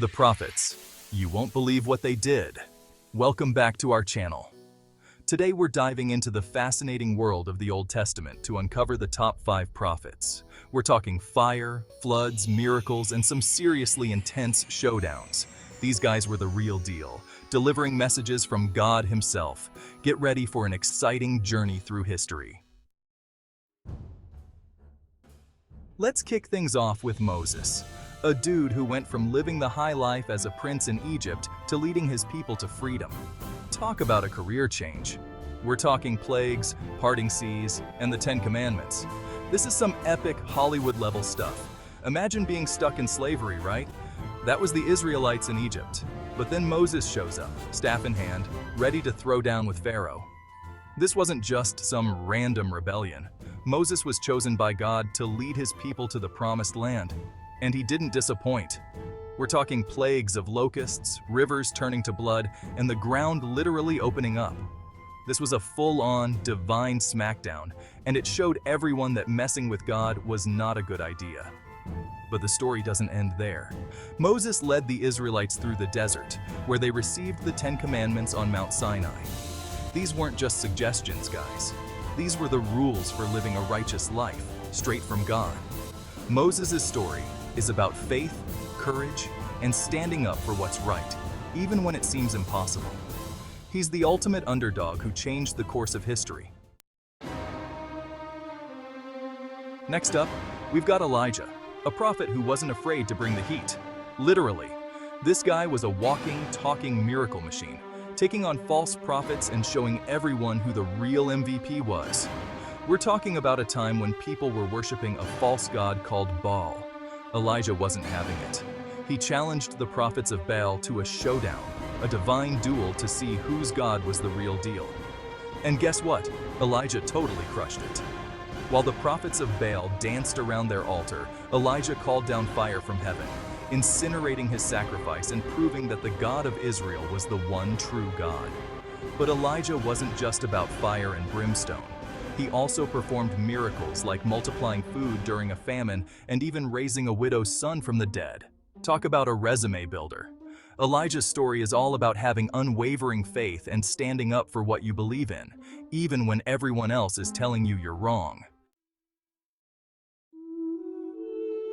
The prophets. You won't believe what they did. Welcome back to our channel. Today we're diving into the fascinating world of the Old Testament to uncover the top 5 prophets. We're talking fire, floods, miracles, and some seriously intense showdowns. These guys were the real deal, delivering messages from God himself. Get ready for an exciting journey through history. Let's kick things off with Moses, a dude who went from living the high life as a prince in Egypt to leading his people to freedom. Talk about a career change. We're talking plagues, parting seas, and the 10 Commandments. This is some epic Hollywood-level stuff. Imagine being stuck in slavery, right? That was the Israelites in Egypt. But then Moses shows up, staff in hand, ready to throw down with Pharaoh. This wasn't just some random rebellion. Moses was chosen by God to lead his people to the promised land. And he didn't disappoint. We're talking plagues of locusts, rivers turning to blood, and the ground literally opening up. This was a full-on divine smackdown, and it showed everyone that messing with God was not a good idea. But the story doesn't end there. Moses led the Israelites through the desert, where they received the 10 Commandments on Mount Sinai. These weren't just suggestions, guys. These were the rules for living a righteous life, straight from God. Moses' story is about faith, courage, and standing up for what's right, even when it seems impossible. He's the ultimate underdog who changed the course of history. Next up, we've got Elijah, a prophet who wasn't afraid to bring the heat. Literally, this guy was a walking, talking miracle machine, taking on false prophets and showing everyone who the real MVP was. We're talking about a time when people were worshiping a false god called Baal. Elijah wasn't having it. He challenged the prophets of Baal to a showdown, a divine duel to see whose god was the real deal. And guess what? Elijah totally crushed it. While the prophets of Baal danced around their altar, Elijah called down fire from heaven, incinerating his sacrifice and proving that the God of Israel was the one true God. But Elijah wasn't just about fire and brimstone. He also performed miracles like multiplying food during a famine and even raising a widow's son from the dead. Talk about a resume builder. Elijah's story is all about having unwavering faith and standing up for what you believe in, even when everyone else is telling you you're wrong.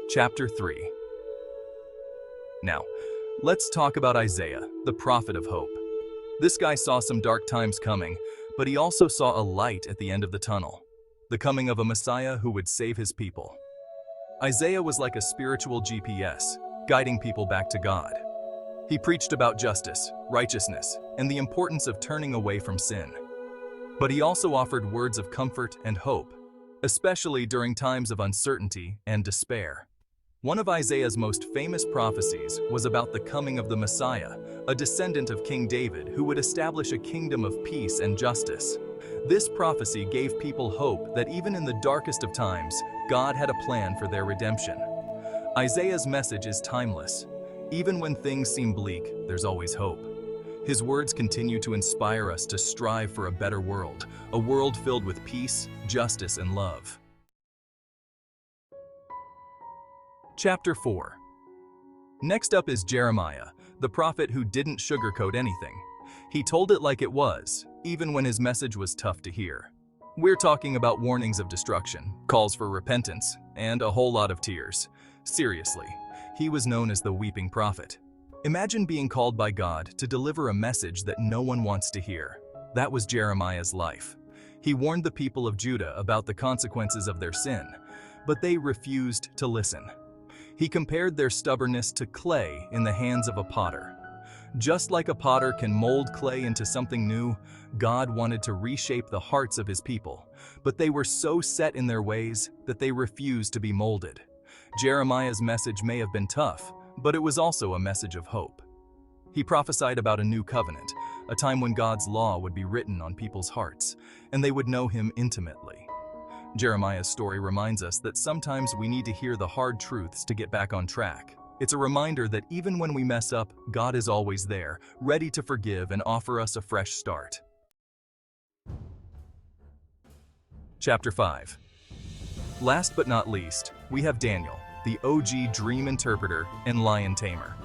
Chapter 3. Now, let's talk about Isaiah, the prophet of hope. This guy saw some dark times coming, but he also saw a light at the end of the tunnel, the coming of a Messiah who would save his people. Isaiah was like a spiritual GPS, guiding people back to God. He preached about justice, righteousness, and the importance of turning away from sin. But he also offered words of comfort and hope, especially during times of uncertainty and despair. One of Isaiah's most famous prophecies was about the coming of the Messiah, a descendant of King David who would establish a kingdom of peace and justice. This prophecy gave people hope that even in the darkest of times, God had a plan for their redemption. Isaiah's message is timeless. Even when things seem bleak, there's always hope. His words continue to inspire us to strive for a better world, a world filled with peace, justice, and love. Chapter 4. Next up is Jeremiah, the prophet who didn't sugarcoat anything. He told it like it was, even when his message was tough to hear. We're talking about warnings of destruction, calls for repentance, and a whole lot of tears. Seriously, he was known as the weeping prophet. Imagine being called by God to deliver a message that no one wants to hear. That was Jeremiah's life. He warned the people of Judah about the consequences of their sin, but they refused to listen. He compared their stubbornness to clay in the hands of a potter. Just like a potter can mold clay into something new, God wanted to reshape the hearts of his people, but they were so set in their ways that they refused to be molded. Jeremiah's message may have been tough, but it was also a message of hope. He prophesied about a new covenant, a time when God's law would be written on people's hearts, and they would know him intimately. Jeremiah's story reminds us that sometimes we need to hear the hard truths to get back on track. It's a reminder that even when we mess up, God is always there, ready to forgive and offer us a fresh start. Chapter 5. Last but not least, we have Daniel, the OG dream interpreter and lion tamer.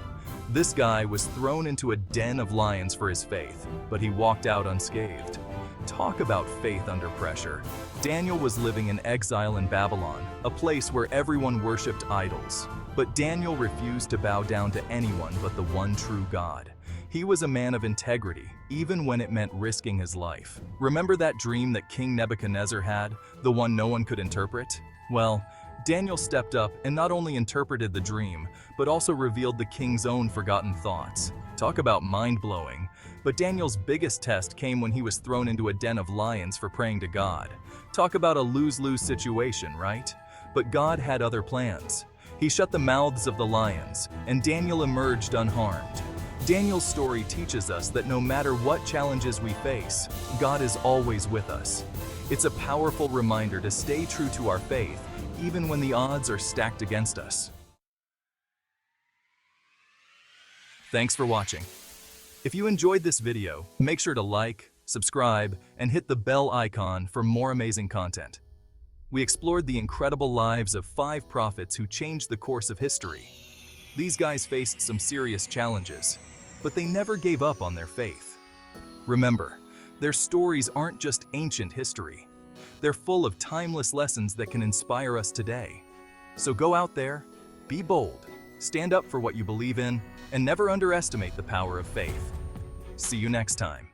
This guy was thrown into a den of lions for his faith, but he walked out unscathed. Talk about faith under pressure. Daniel was living in exile in Babylon, a place where everyone worshipped idols. But Daniel refused to bow down to anyone but the one true God. He was a man of integrity, even when it meant risking his life. Remember that dream that King Nebuchadnezzar had, the one no one could interpret? Well, Daniel stepped up and not only interpreted the dream, but also revealed the king's own forgotten thoughts. Talk about mind-blowing. But Daniel's biggest test came when he was thrown into a den of lions for praying to God. Talk about a lose-lose situation, right? But God had other plans. He shut the mouths of the lions, and Daniel emerged unharmed. Daniel's story teaches us that no matter what challenges we face, God is always with us. It's a powerful reminder to stay true to our faith, even when the odds are stacked against us. Thanks for watching. If you enjoyed this video, make sure to like, subscribe, and hit the bell icon for more amazing content. We explored the incredible lives of 5 prophets who changed the course of history. These guys faced some serious challenges, but they never gave up on their faith. Remember, their stories aren't just ancient history. They're full of timeless lessons that can inspire us today. So go out there, be bold, stand up for what you believe in, and never underestimate the power of faith. See you next time.